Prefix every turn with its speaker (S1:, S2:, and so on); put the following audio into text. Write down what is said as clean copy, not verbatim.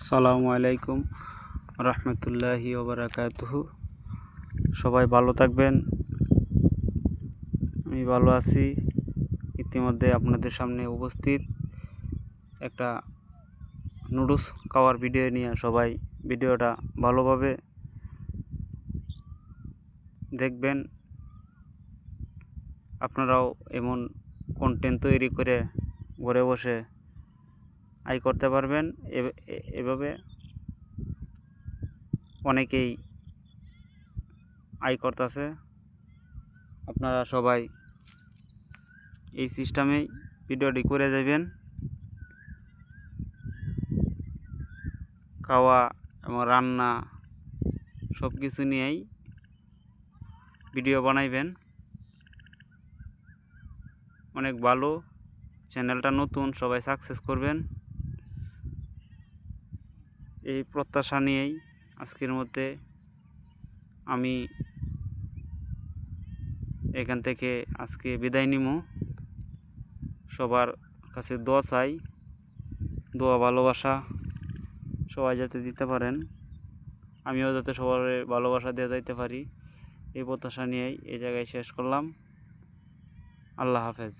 S1: আসসালামু আলাইকুম রহমতুল্লাহি ওবারাকাতুহু। সবাই ভালো থাকবেন। আমি ভালো আছি। ইতিমধ্যে আপনাদের সামনে উপস্থিত একটা নুডলস খাওয়ার ভিডিও নিয়ে। সবাই ভিডিওটা ভালোভাবে দেখবেন। আপনারাও এমন কন্টেন্ট তৈরি করে ঘরে বসে আয় করতে পারবেন। এভাবে অনেকেই আয় করতেছে। আপনারা সবাই এই সিস্টেমেই ভিডিওটি করে যাবেন। খাওয়া এবং রান্না সব কিছু নিয়েই ভিডিও বানাইবেন। অনেক ভালো, চ্যানেলটা নতুন, সবাই সাকসেস করবেন এই প্রত্যাশা নিয়েই আজকের মধ্যে আমি এখান থেকে আজকে বিদায় নিব। সবার কাছে দোয়া চাই, দোয়া ভালোবাসা সবাই যাতে দিতে পারেন, আমিও যাতে সবার ভালোবাসা দিয়ে যাইতে পারি, এই প্রত্যাশা নিয়েই এই জায়গায় শেষ করলাম। আল্লাহ হাফেজ।